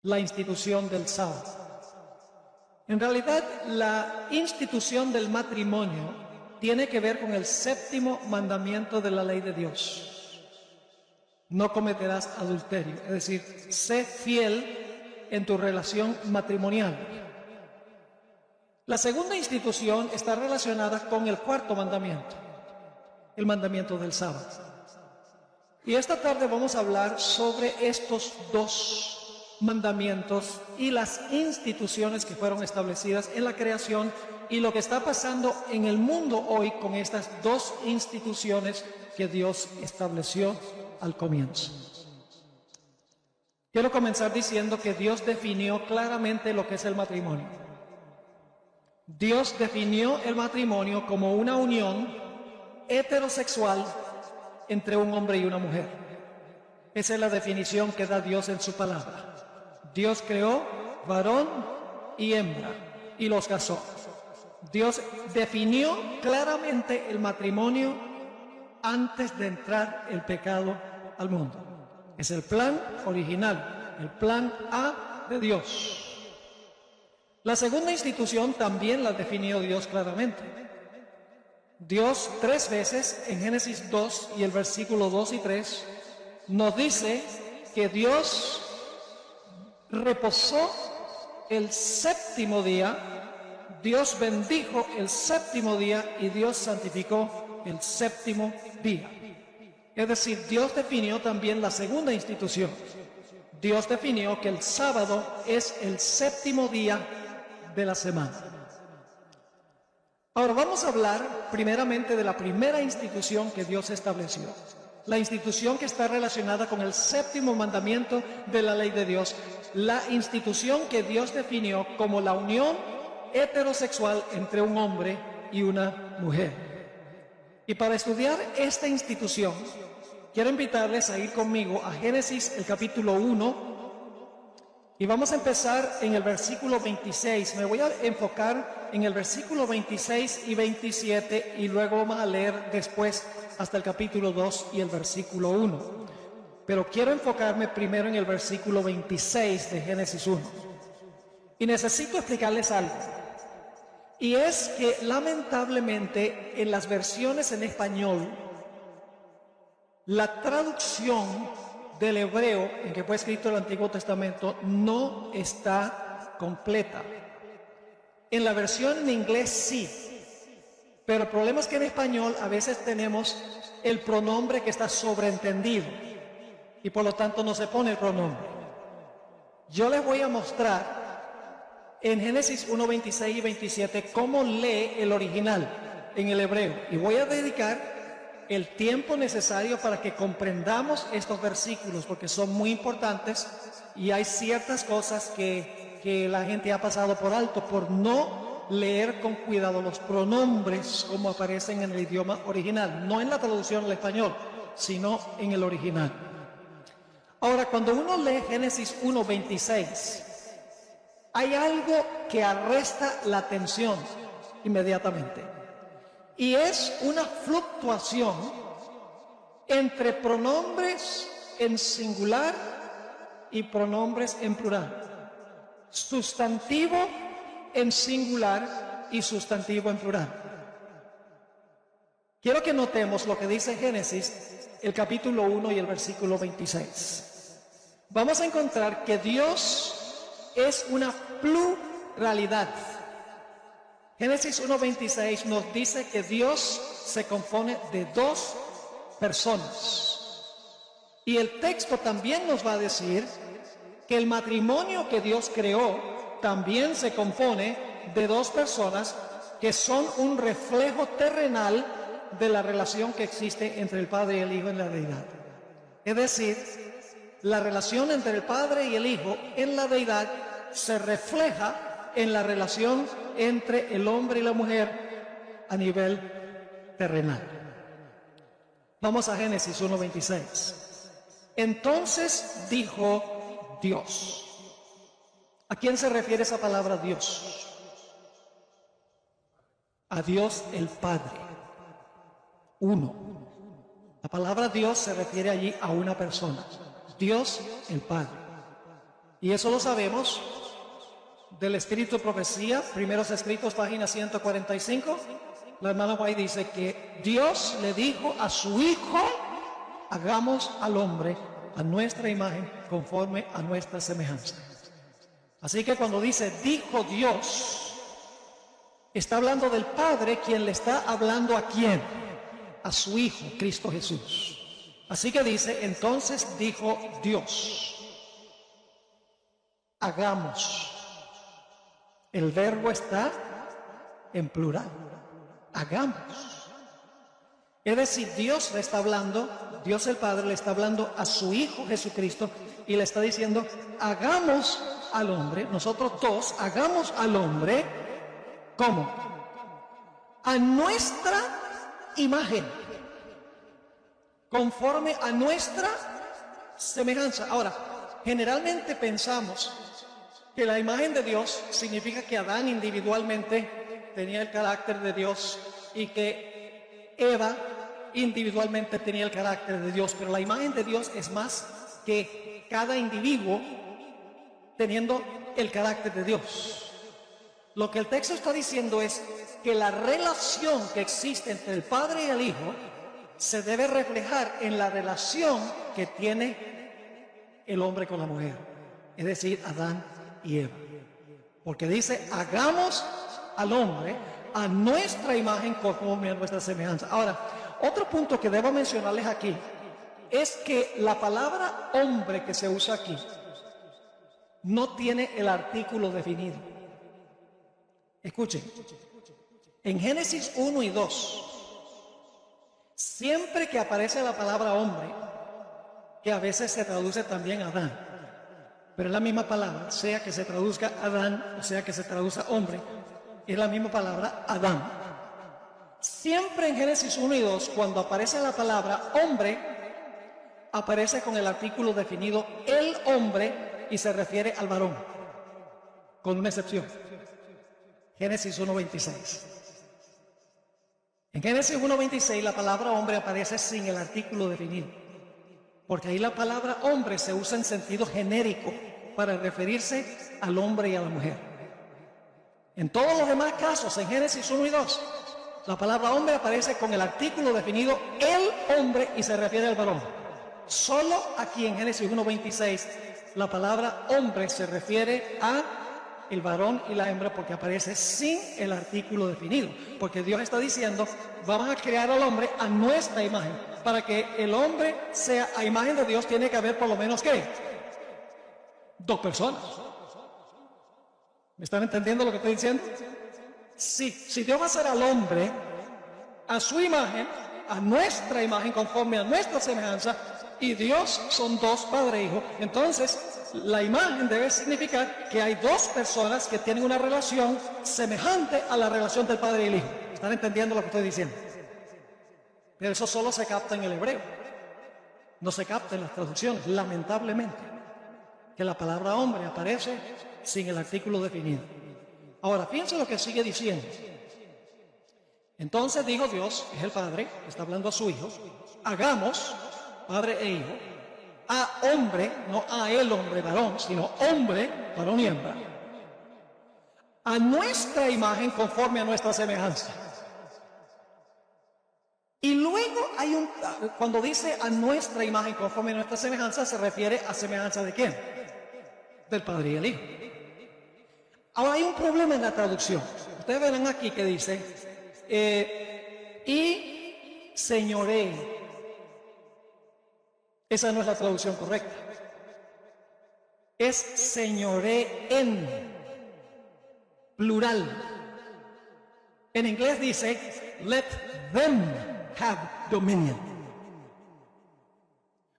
la institución del sábado. En realidad, la institución del matrimonio tiene que ver con el séptimo mandamiento de la ley de Dios. No cometerás adulterio, es decir, sé fiel en tu relación matrimonial. La segunda institución está relacionada con el cuarto mandamiento, el mandamiento del sábado. Y esta tarde vamos a hablar sobre estos dos mandamientos y las instituciones que fueron establecidas en la creación y lo que está pasando en el mundo hoy con estas dos instituciones que Dios estableció al comienzo. Quiero comenzar diciendo que Dios definió claramente lo que es el matrimonio. Dios definió el matrimonio como una unión heterosexual entre un hombre y una mujer. Esa es la definición que da Dios en su palabra. Dios creó varón y hembra y los casó. Dios definió claramente el matrimonio antes de entrar el pecado al mundo. Es el plan original, el plan A de Dios. La segunda institución también la definió Dios claramente. Dios 3 veces en Génesis 2 y el versículo 2 y 3 nos dice que Dios reposó el séptimo día, Dios bendijo el séptimo día y Dios santificó el séptimo día. Es decir, Dios definió también la segunda institución. Dios definió que el sábado es el séptimo día de la semana. Ahora vamos a hablar primeramente de la primera institución que Dios estableció. La institución que está relacionada con el séptimo mandamiento de la ley de Dios. La institución que Dios definió como la unión heterosexual entre un hombre y una mujer. Y para estudiar esta institución, quiero invitarles a ir conmigo a Génesis, el capítulo 1, y vamos a empezar en el versículo 26. Me voy a enfocar en el versículo 26 y 27 y luego vamos a leer después hasta el capítulo 2 y el versículo 1. Pero quiero enfocarme primero en el versículo 26 de Génesis 1. Y necesito explicarles algo. Y es que lamentablemente en las versiones en español, la traducción del hebreo en que fue escrito el Antiguo Testamento no está completa. En la versión en inglés sí, pero el problema es que en español a veces tenemos el pronombre que está sobreentendido y por lo tanto no se pone el pronombre. Yo les voy a mostrar en Génesis 1, 26 y 27 cómo lee el original en el hebreo y voy a dedicar el tiempo necesario para que comprendamos estos versículos porque son muy importantes y hay ciertas cosas que la gente ha pasado por alto por no leer con cuidado los pronombres como aparecen en el idioma original, no en la traducción al español, sino en el original. Ahora, cuando uno lee Génesis 1, 26, hay algo que arresta la atención inmediatamente. Y es una fluctuación entre pronombres en singular y pronombres en plural. Sustantivo en singular y sustantivo en plural. Quiero que notemos lo que dice Génesis, el capítulo 1 y el versículo 26. Vamos a encontrar que Dios es una pluralidad. Génesis 1:26 nos dice que Dios se compone de dos personas. Y el texto también nos va a decir que el matrimonio que Dios creó también se compone de dos personas que son un reflejo terrenal de la relación que existe entre el Padre y el Hijo en la deidad. Es decir, la relación entre el Padre y el Hijo en la deidad se refleja en la relación entre el hombre y la mujer a nivel terrenal. Vamos a Génesis 1:26. Entonces dijo Dios. ¿A quién se refiere esa palabra Dios? A Dios el Padre. Uno. La palabra Dios se refiere allí a una persona. Dios el Padre. Y eso lo sabemos del Espíritu de Profecía, Primeros Escritos, página 145. La hermana White dice que Dios le dijo a su Hijo: hagamos al hombre a nuestra imagen, conforme a nuestra semejanza. Así que cuando dice dijo Dios, está hablando del Padre, quien le está hablando ¿a quién? A su Hijo, Cristo Jesús. Así que dice, entonces dijo Dios, hagamos. El verbo está en plural, hagamos. Es decir, Dios le está hablando, Dios el Padre le está hablando a su Hijo Jesucristo y le está diciendo, hagamos al hombre, nosotros dos, hagamos al hombre, ¿cómo? A nuestra imagen, conforme a nuestra semejanza. Ahora, generalmente pensamos que la imagen de Dios significa que Adán individualmente tenía el carácter de Dios y que Eva individualmente tenía el carácter de Dios, pero la imagen de Dios es más que cada individuo teniendo el carácter de Dios. Lo que el texto está diciendo es que la relación que existe entre el Padre y el Hijo se debe reflejar en la relación que tiene el hombre con la mujer, es decir, Adán y Eva. Porque dice, hagamos al hombre a nuestra imagen, conforme a nuestra semejanza. Ahora, otro punto que debo mencionarles aquí es que la palabra hombre que se usa aquí no tiene el artículo definido. Escuchen, en Génesis 1 y 2, siempre que aparece la palabra hombre, que a veces se traduce también Adán, pero es la misma palabra, sea que se traduzca Adán o sea que se traduzca hombre, es la misma palabra Adán. Siempre en Génesis 1 y 2, cuando aparece la palabra hombre, aparece con el artículo definido el hombre y se refiere al varón, con una excepción. Génesis 1:26. En Génesis 1:26 la palabra hombre aparece sin el artículo definido, porque ahí la palabra hombre se usa en sentido genérico para referirse al hombre y a la mujer. En todos los demás casos, en Génesis 1 y 2, la palabra hombre aparece con el artículo definido el hombre y se refiere al varón. Solo aquí en Génesis 1:26 la palabra hombre se refiere a el varón y la hembra, porque aparece sin el artículo definido, porque Dios está diciendo, vamos a crear al hombre a nuestra imagen. Para que el hombre sea a imagen de Dios tiene que haber por lo menos ¿qué? 2 personas. ¿Me están entendiendo lo que estoy diciendo? Si Dios va a hacer al hombre a su imagen, a nuestra imagen, conforme a nuestra semejanza, y Dios son 2, Padre e Hijo, entonces la imagen debe significar que hay 2 personas que tienen una relación semejante a la relación del Padre y el Hijo. ¿Están entendiendo lo que estoy diciendo? Pero eso solo se capta en el hebreo, no se capta en las traducciones, lamentablemente, que la palabra hombre aparece sin el artículo definido. Ahora, fíjense lo que sigue diciendo. Entonces dijo Dios, es el Padre, está hablando a su Hijo, hagamos, Padre e Hijo, a hombre, no a el hombre varón, sino hombre, varón y hembra, a nuestra imagen, conforme a nuestra semejanza. Y luego hay cuando dice a nuestra imagen, conforme a nuestra semejanza, se refiere a semejanza de ¿quién? Del Padre y el Hijo. Ahora hay un problema en la traducción. Ustedes verán aquí que dice y señoree. Esa no es la traducción correcta. Es señoreen, plural. En inglés dice let them have dominion.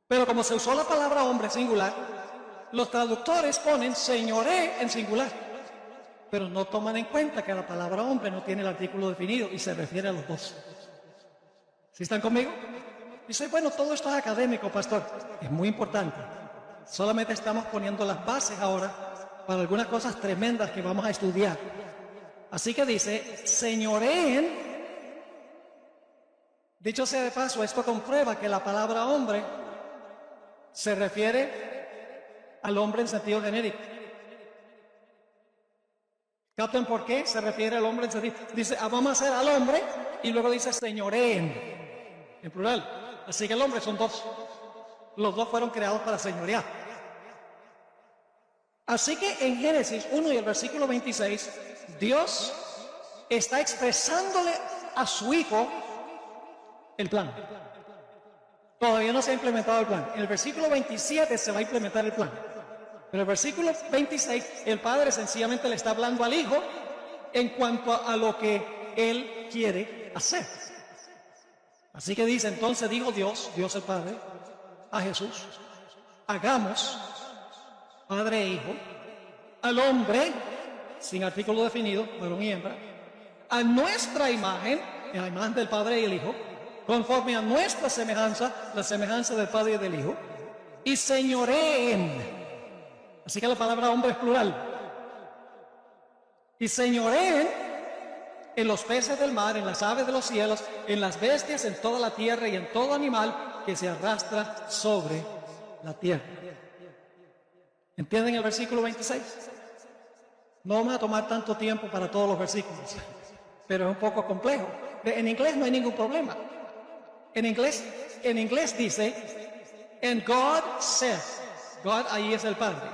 Pero como se usó la palabra hombre singular, los traductores ponen señoree en singular, pero no toman en cuenta que la palabra hombre no tiene el artículo definido y se refiere a los 2. ¿Sí están conmigo? Dice, bueno, todo esto es académico, pastor. Es muy importante. Solamente estamos poniendo las bases ahora para algunas cosas tremendas que vamos a estudiar. Así que dice, señoreen. Dicho sea de paso, esto comprueba que la palabra hombre se refiere al hombre en sentido genérico. ¿Captan por qué se refiere al hombre en sentido? Dice, vamos a hacer al hombre, y luego dice señoreen, en plural. Así que el hombre son dos. Los dos fueron creados para señorear. Así que en Génesis 1 y el versículo 26, Dios está expresándole a su hijo el plan. Todavía no se ha implementado el plan. En el versículo 27 se va a implementar el plan. Pero en el versículo 26, el padre sencillamente le está hablando al hijo en cuanto a lo que él quiere hacer. Así que dice, entonces dijo Dios el Padre, a Jesús, hagamos, padre e hijo, al hombre, sin artículo definido, varón y hembra, a nuestra imagen, la imagen del Padre y el Hijo, conforme a nuestra semejanza, la semejanza del Padre y del Hijo, y señoreen. Así que la palabra hombre es plural. Y señoreen en los peces del mar, en las aves de los cielos, en las bestias, en toda la tierra y en todo animal que se arrastra sobre la tierra. ¿Entienden el versículo 26? No vamos a tomar tanto tiempo para todos los versículos, pero es un poco complejo. En inglés no hay ningún problema. En inglés dice, and God said, God ahí es el Padre.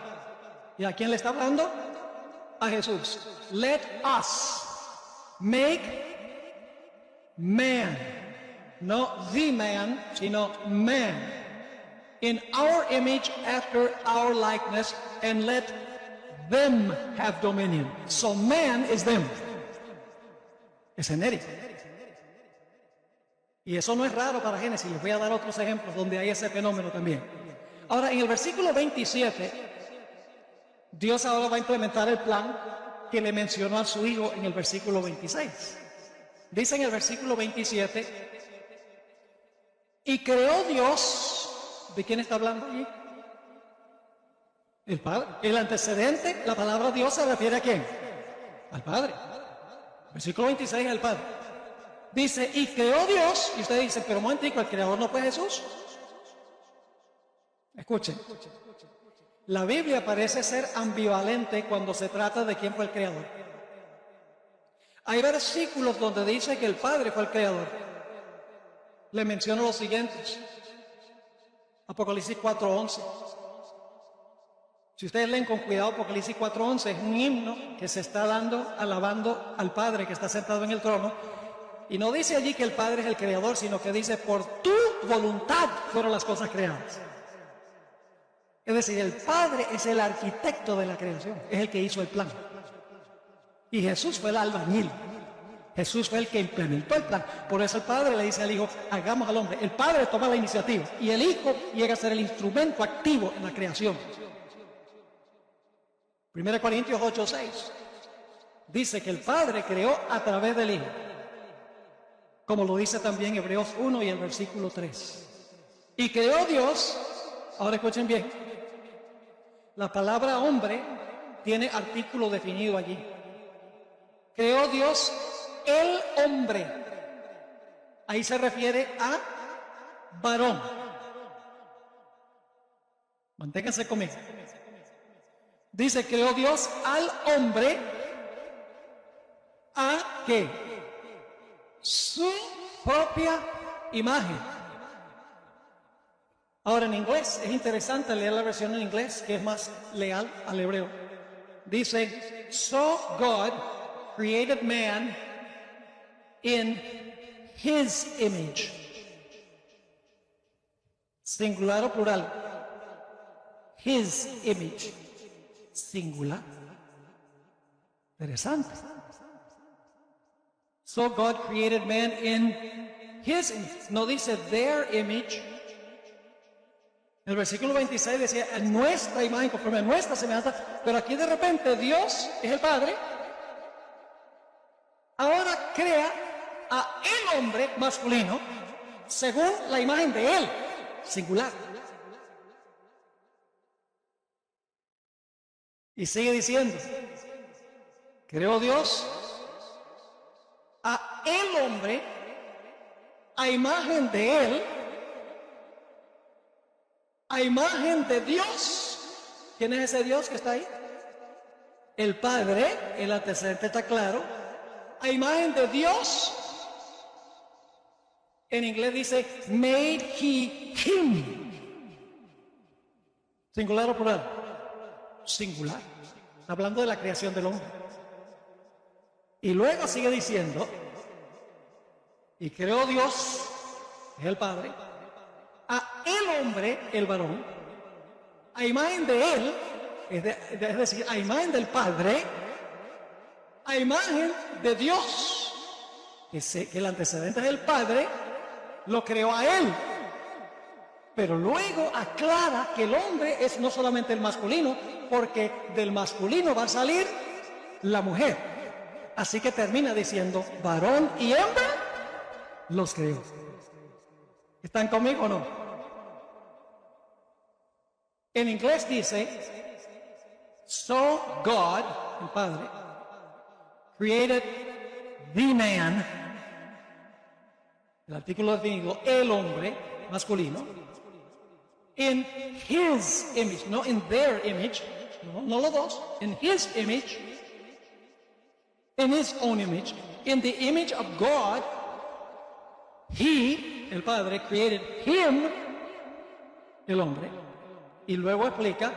¿Y a quién le está hablando? A Jesús. Let us make man, no the man, sino man, in our image after our likeness, and let them have dominion. So man is them. Es genérico. Y eso no es raro para Génesis. Les voy a dar otros ejemplos donde hay ese fenómeno también. Ahora, en el versículo 27, Dios ahora va a implementar el plan que le mencionó a su hijo en el versículo 26. Dice en el versículo 27, y creó Dios, ¿de quién está hablando allí? El Padre. El antecedente, la palabra Dios se refiere a quién? Al Padre. Versículo 26 al Padre. Dice, y creó Dios, y usted dice, pero un momentico, ¿el creador no fue Jesús? Escuchen, la Biblia parece ser ambivalente cuando se trata de quién fue el creador. Hay versículos donde dice que el Padre fue el creador. Le menciono los siguientes. Apocalipsis 4:11. Si ustedes leen con cuidado, Apocalipsis 4:11 es un himno que se está dando, alabando al Padre que está sentado en el trono. Y no dice allí que el Padre es el creador, sino que dice, por tu voluntad fueron las cosas creadas. Es decir, el Padre es el arquitecto de la creación, es el que hizo el plan. Y Jesús fue el albañil. Jesús fue el que implementó el plan. Por eso el Padre le dice al Hijo, hagamos al hombre. El Padre toma la iniciativa y el Hijo llega a ser el instrumento activo en la creación. 1 Corintios 8:6 dice que el Padre creó a través del Hijo, como lo dice también Hebreos 1 y el versículo 3. Y creó Dios, ahora escuchen bien, la palabra hombre tiene artículo definido allí. Creó Dios el hombre. Ahí se refiere a varón. Manténganse conmigo. Dice, creó Dios al hombre a ¿qué? Su propia imagen. Ahora en inglés, es interesante leer la versión en inglés, que es más leal al hebreo. Dice, so God created man in his image. Singular o plural. His image. Singular. Interesante. So God created man in his image. No dice their image. En el versículo 26 decía, en nuestra imagen, conforme a nuestra semejanza. Pero aquí de repente Dios es el Padre. Ahora crea a el hombre masculino según la imagen de él, singular. Y sigue diciendo, creó Dios a el hombre a imagen de él, a imagen de Dios ¿Quién es ese Dios que está ahí? El Padre, el antecedente está claro. A imagen de Dios, en inglés dice, made he him. ¿Singular o plural? Singular. Está hablando de la creación del hombre. Y luego sigue diciendo, y creó Dios, es el Padre, a el hombre, el varón, a imagen de él, es decir, a imagen del Padre, a imagen de Dios, que el antecedente es el Padre, lo creó a él. Pero luego aclara que el hombre es no solamente el masculino, porque del masculino va a salir la mujer. Así que termina diciendo, varón y hembra los creó. ¿Están conmigo o no? En inglés dice, so God, el Padre, created the man, el artículo definido, el hombre masculino, in his image, no in their image, no los dos, in his image, in his own image, in the image of God, he, el Padre, created him, el hombre, y luego explica,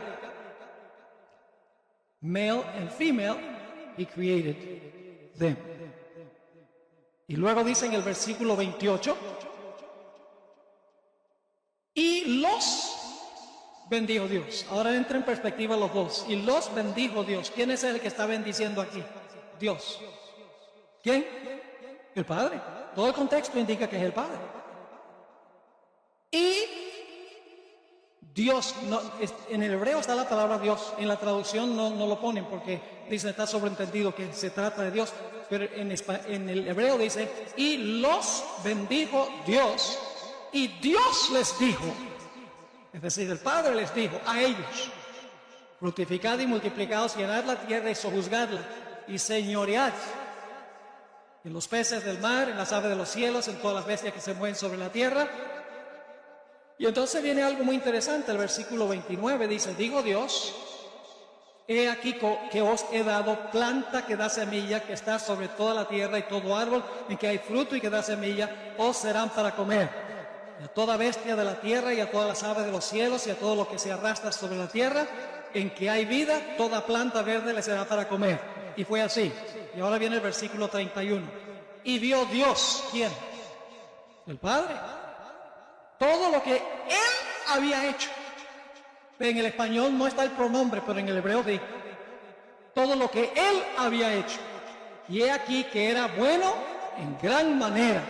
male and female, he created them. Y luego dice en el versículo 28, y los bendijo Dios. Ahora entra en perspectiva los dos. Y los bendijo Dios. ¿Quién es el que está bendiciendo aquí? Dios. ¿Quién? El Padre. Todo el contexto indica que es el Padre. Y Dios, en el hebreo está la palabra Dios. En la traducción no lo ponen porque dicen está sobreentendido que se trata de Dios. Pero en el hebreo dice, y los bendijo Dios. Y Dios les dijo, es decir, el Padre les dijo a ellos, fructificad y multiplicaos, llenad la tierra y sojuzgadla, y señoread en los peces del mar, en las aves de los cielos, en todas las bestias que se mueven sobre la tierra. Y entonces viene algo muy interesante, el versículo 29 dice, digo Dios, he aquí que os he dado planta que da semilla, que está sobre toda la tierra, y todo árbol en que hay fruto y que da semilla, os serán para comer. Y a toda bestia de la tierra y a todas las aves de los cielos y a todo lo que se arrastra sobre la tierra, en que hay vida, toda planta verde le será para comer. Y fue así. Y ahora viene el versículo 31. Y vio Dios, ¿quién? El Padre. Todo lo que Él había hecho. En el español no está el pronombre, pero en el hebreo sí. Todo lo que Él había hecho. Y he aquí que era bueno en gran manera.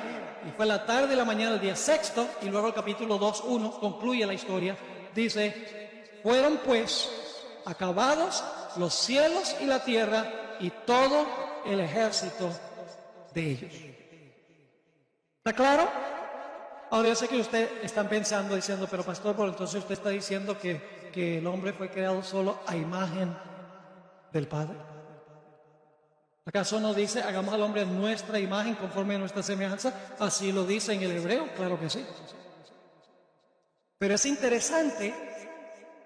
Y fue la tarde y la mañana del día sexto, y luego el capítulo 2:1 concluye la historia. Dice, fueron pues acabados los cielos y la tierra y todo el ejército de ellos. ¿Está claro? Ahora yo sé que ustedes están pensando, diciendo, pero pastor, por entonces usted está diciendo que el hombre fue creado solo a imagen del Padre. ¿Acaso no dice, hagamos al hombre nuestra imagen conforme a nuestra semejanza? Así lo dice en el hebreo, claro que sí. Pero es interesante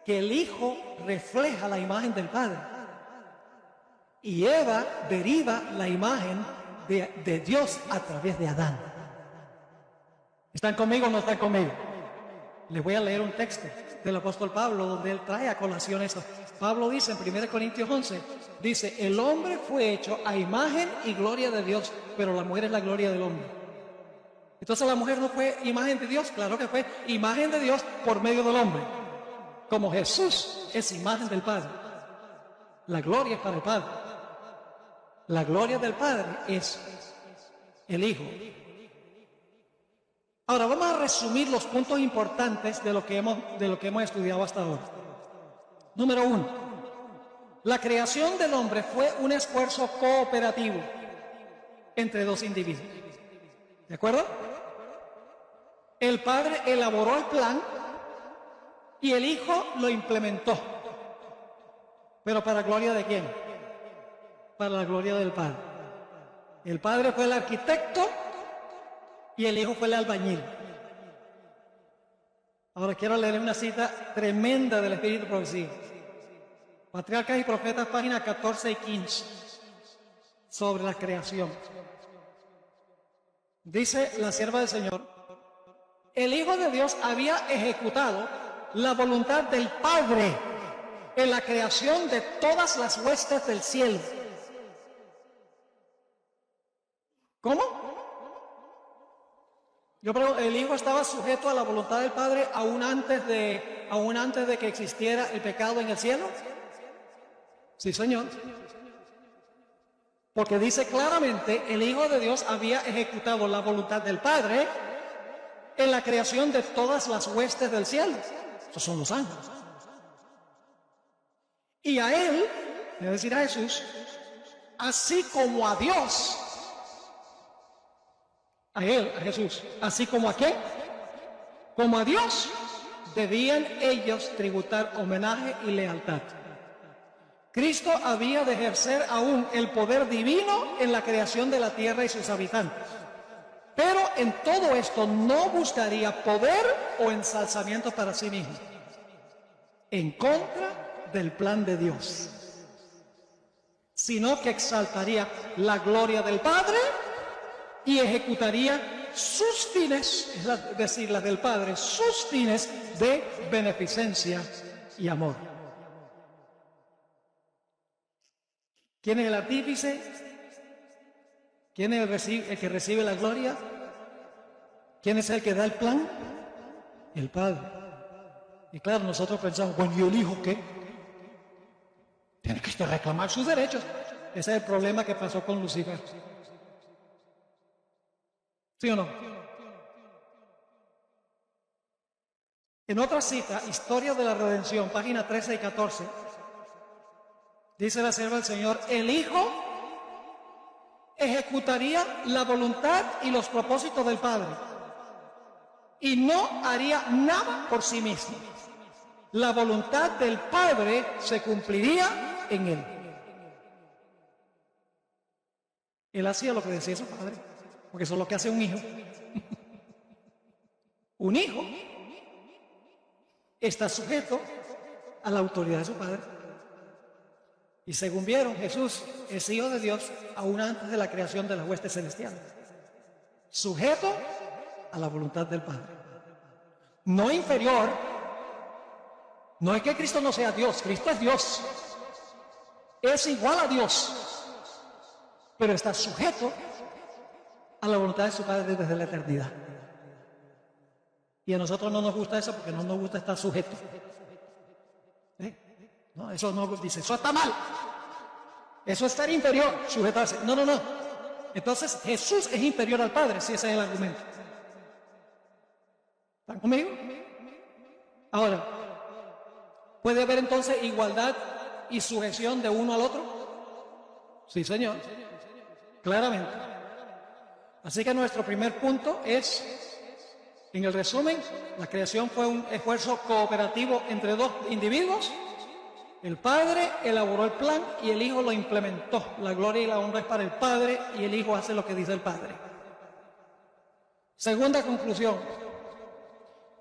que el Hijo refleja la imagen del Padre. Y Eva deriva la imagen de Dios a través de Adán. ¿Están conmigo o no están conmigo? Les voy a leer un texto del apóstol Pablo donde él trae a colación eso. Pablo dice en 1 Corintios 11, dice, el hombre fue hecho a imagen y gloria de Dios, pero la mujer es la gloria del hombre. Entonces la mujer no fue imagen de Dios, claro que fue imagen de Dios por medio del hombre. Como Jesús es imagen del Padre. La gloria es para el Padre. La gloria del Padre es el Hijo. Ahora vamos a resumir los puntos importantes de lo que hemos estudiado hasta ahora. Número 1. La creación del hombre fue un esfuerzo cooperativo entre dos individuos. ¿De acuerdo? El Padre elaboró el plan y el Hijo lo implementó. ¿Pero para la gloria de quién? Para la gloria del Padre. El Padre fue el arquitecto y el Hijo fue el albañil. Ahora quiero leer una cita tremenda del Espíritu Profecía. Patriarcas y Profetas, páginas 14 y 15, sobre la creación. Dice la sierva del Señor: el Hijo de Dios había ejecutado la voluntad del Padre en la creación de todas las huestes del cielo. ¿Cómo? Yo pregunto, ¿el Hijo estaba sujeto a la voluntad del Padre aún antes de que existiera el pecado en el cielo? Sí, Señor. Porque dice claramente, el Hijo de Dios había ejecutado la voluntad del Padre en la creación de todas las huestes del cielo. Esos son los ángeles. Y a Él, es decir, a Jesús, así como a Dios, a Él, a Jesús, así como a ¿qué? Como a Dios, debían ellos tributar homenaje y lealtad. Cristo había de ejercer aún el poder divino en la creación de la tierra y sus habitantes. Pero en todo esto no buscaría poder o ensalzamiento para sí mismo, en contra del plan de Dios, sino que exaltaría la gloria del Padre y ejecutaría sus fines, es decir, la del Padre, sus fines de beneficencia y amor. ¿Quién es el artífice? ¿Quién es el que recibe la gloria? ¿Quién es el que da el plan? El Padre. Y claro, nosotros pensamos, bueno, ¿y el Hijo qué? Tiene que reclamar sus derechos. Ese es el problema que pasó con Lucifer. ¿Sí o no? En otra cita, Historia de la Redención, página 13 y 14, dice la sierva del Señor: el Hijo ejecutaría la voluntad y los propósitos del Padre y no haría nada por sí mismo. La voluntad del Padre se cumpliría en Él. Él hacía lo que decía su Padre, porque eso es lo que hace un hijo. Un hijo está sujeto a la autoridad de su Padre. Y según vieron, Jesús es Hijo de Dios aún antes de la creación de las huestes celestiales, sujeto a la voluntad del Padre, no inferior. No es que Cristo no sea Dios, Cristo es Dios, es igual a Dios, pero está sujeto a la voluntad de su Padre desde la eternidad. Y a nosotros no nos gusta eso, porque no nos gusta estar sujeto. No, eso no dice, eso está mal. Eso es estar inferior, sujetarse. No, no, no. Entonces Jesús es inferior al Padre, si ese es el argumento. ¿Están conmigo? Ahora, ¿puede haber entonces igualdad y sujeción de uno al otro? Sí, Señor. Claramente. Así que nuestro primer punto es, en el resumen, la creación fue un esfuerzo cooperativo entre dos individuos. El Padre elaboró el plan y el Hijo lo implementó. La gloria y la honra es para el Padre y el Hijo hace lo que dice el Padre. Segunda conclusión.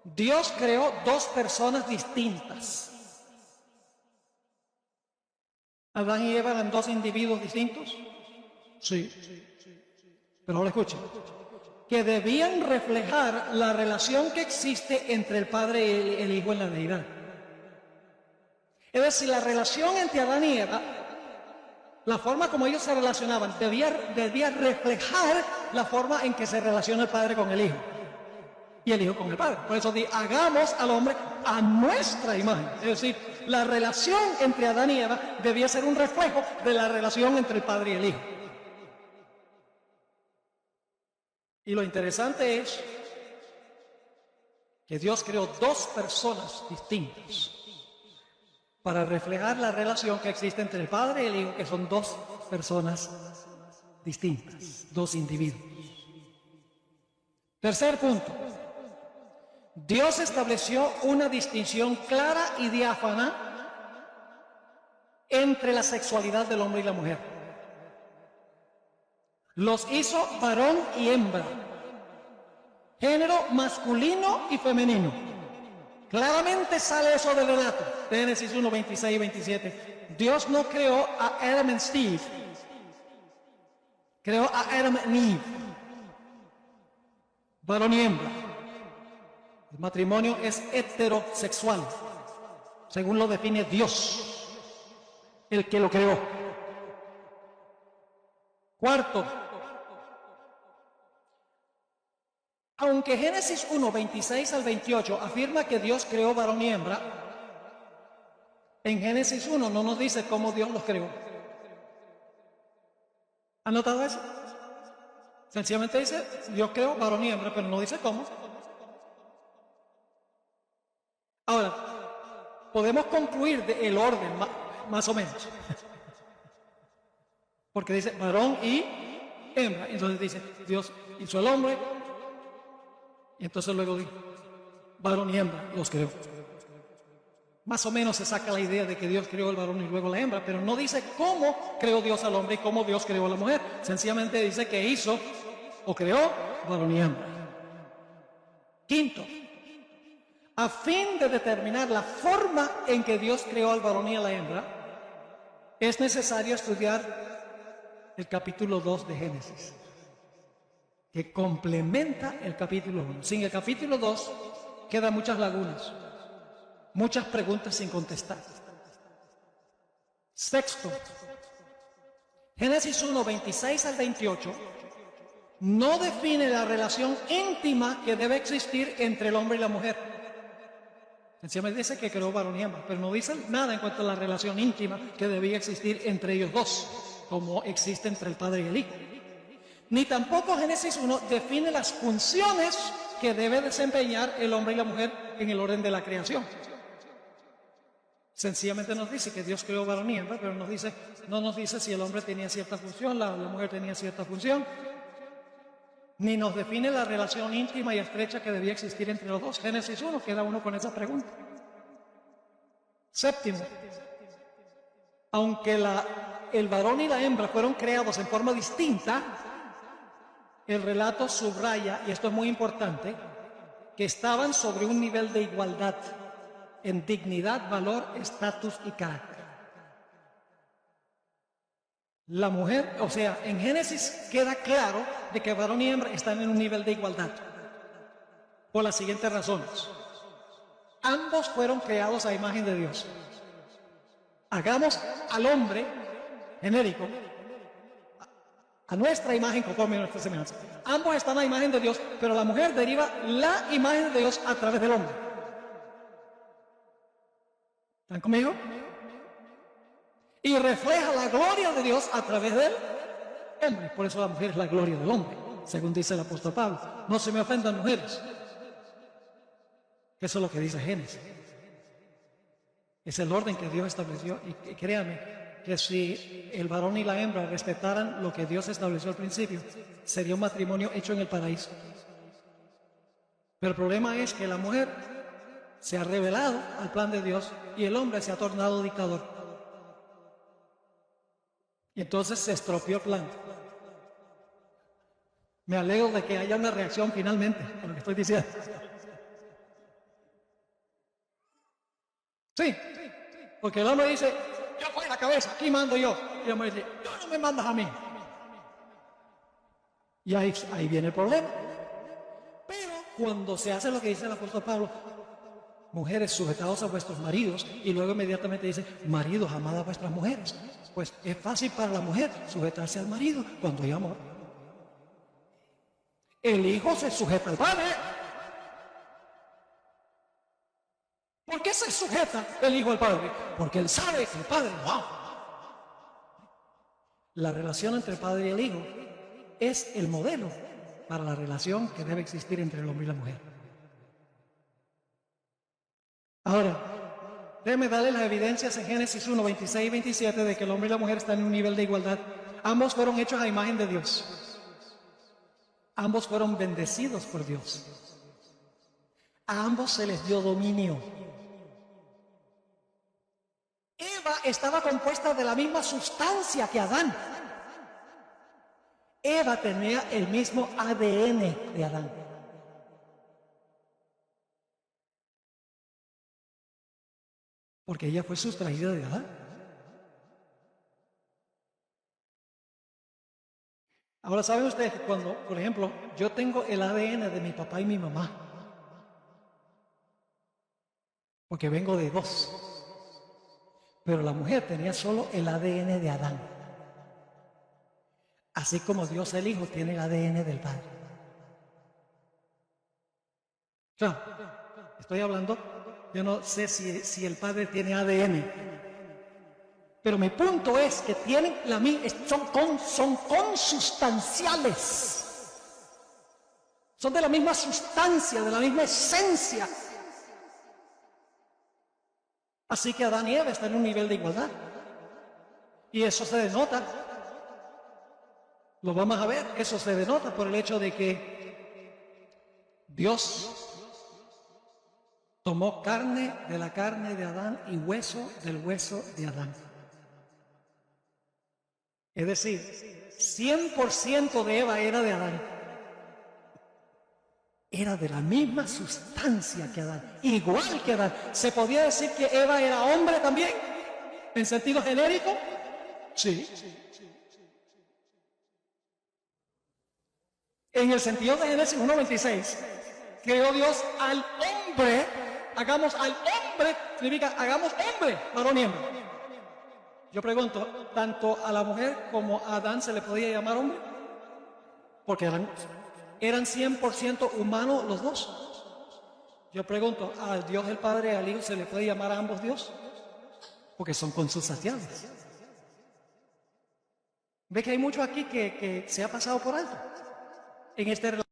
Dios creó dos personas distintas. ¿Adán y Eva eran dos individuos distintos? Sí. Pero ahora escuchen. Que debían reflejar la relación que existe entre el Padre y el Hijo en la deidad. Es decir, la relación entre Adán y Eva, la forma como ellos se relacionaban, debía reflejar la forma en que se relaciona el Padre con el Hijo y el Hijo con el Padre. Por eso dice, hagamos al hombre a nuestra imagen. Es decir, la relación entre Adán y Eva debía ser un reflejo de la relación entre el Padre y el Hijo. Y lo interesante es que Dios creó dos personas distintas para reflejar la relación que existe entre el Padre y el Hijo, que son dos personas distintas, dos individuos. Tercer punto. Dios estableció una distinción clara y diáfana entre la sexualidad del hombre y la mujer. Los hizo varón y hembra, género masculino y femenino. Claramente sale eso del relato, de Génesis 1, 26 y 27. Dios no creó a Adam y Steve, creó a Adam y Eve, varón y hembra. El matrimonio es heterosexual, según lo define Dios, el que lo creó. Cuarto, aunque Génesis 1, 26 al 28 afirma que Dios creó varón y hembra, en Génesis 1 no nos dice cómo Dios los creó. ¿Han notado eso? Sencillamente dice, Dios creó varón y hembra, pero no dice cómo. Ahora, podemos concluir el orden, más o menos. Porque dice varón y hembra. Entonces dice, Dios hizo el hombre, y entonces luego dice, varón y hembra los creó. Más o menos se saca la idea de que Dios creó el varón y luego la hembra, pero no dice cómo creó Dios al hombre y cómo Dios creó a la mujer. Sencillamente dice que hizo o creó varón y hembra. Quinto, a fin de determinar la forma en que Dios creó al varón y a la hembra, es necesario estudiar el capítulo 2 de Génesis, que complementa el capítulo 1. Sin el capítulo 2 quedan muchas lagunas, muchas preguntas sin contestar. Sexto, Génesis 1, 26 al 28 no define la relación íntima que debe existir entre el hombre y la mujer. Sencillamente dice que creó varón y hembra, pero no dice nada en cuanto a la relación íntima que debía existir entre ellos dos, como existe entre el Padre y el Hijo. Ni tampoco Génesis 1 define las funciones que debe desempeñar el hombre y la mujer en el orden de la creación. Sencillamente nos dice que Dios creó varón y hembra, pero no nos dice si el hombre tenía cierta función, la mujer tenía cierta función, ni nos define la relación íntima y estrecha que debía existir entre los dos. Génesis 1 queda uno con esa pregunta. Séptimo, aunque el varón y la hembra fueron creados en forma distinta, el relato subraya, y esto es muy importante, que estaban sobre un nivel de igualdad en dignidad, valor, estatus y carácter. La mujer, o sea, en Génesis queda claro de que varón y hembra están en un nivel de igualdad por las siguientes razones. Ambos fueron creados a imagen de Dios. Hagamos al hombre genérico a nuestra imagen conforme a nuestra semejanza. Ambos están a imagen de Dios, pero la mujer deriva la imagen de Dios a través del hombre. ¿Están conmigo? Y refleja la gloria de Dios a través del hombre. Por eso la mujer es la gloria del hombre, según dice el apóstol Pablo. No se me ofendan, mujeres. Eso es lo que dice Génesis. Es el orden que Dios estableció. Y créame que si el varón y la hembra respetaran lo que Dios estableció al principio, sería un matrimonio hecho en el paraíso. Pero el problema es que la mujer se ha rebelado al plan de Dios y el hombre se ha tornado dictador. Y entonces se estropeó el plan. Me alegro de que haya una reacción finalmente a lo que estoy diciendo. Sí, porque el hombre dice, yo soy la cabeza, aquí mando yo. Y el hombre dice, tú no me mandas a mí. Y ahí viene el problema. Pero cuando se hace lo que dice el apóstol Pablo, mujeres sujetados a vuestros maridos, y luego inmediatamente dice, maridos amad a vuestras mujeres. Pues es fácil para la mujer sujetarse al marido cuando hay amor. El hijo se sujeta al padre. ¿Por qué se sujeta el hijo al padre? Porque él sabe que el padre lo ama. La relación entre el padre y el hijo es el modelo para la relación que debe existir entre el hombre y la mujer. Ahora, déjeme darle las evidencias en Génesis 1, 26 y 27 de que el hombre y la mujer están en un nivel de igualdad. Ambos fueron hechos a imagen de Dios. Ambos fueron bendecidos por Dios. A ambos se les dio dominio. Eva estaba compuesta de la misma sustancia que Adán. Eva tenía el mismo ADN de Adán. Porque ella fue sustraída de Adán. Ahora, ¿saben ustedes que cuando, por ejemplo, yo tengo el ADN de mi papá y mi mamá? Porque vengo de dos. Pero la mujer tenía solo el ADN de Adán. Así como Dios el Hijo tiene el ADN del Padre. O sea, estoy hablando, yo no sé si el Padre tiene ADN. Pero mi punto es que tienen son consustanciales. Son de la misma sustancia, de la misma esencia. Así que Adán y Eva están en un nivel de igualdad. Y eso se denota. Lo vamos a ver, eso se denota por el hecho de que Dios tomó carne de la carne de Adán y hueso del hueso de Adán. Es decir, 100% de Eva era de Adán. Era de la misma sustancia que Adán, igual que Adán. ¿Se podía decir que Eva era hombre también? ¿En sentido genérico? Sí. En el sentido de Génesis 1:26, creó Dios al hombre, hagamos al hombre, significa hagamos hombre, varón y hembra. Yo pregunto, ¿tanto a la mujer como a Adán se le podía llamar hombre? Porque eran 100% humanos los dos. Yo pregunto, ¿al Dios el Padre y al Hijo se le puede llamar a ambos Dios? Porque son consustanciales. ¿Ve que hay mucho aquí que se ha pasado por alto en este relato?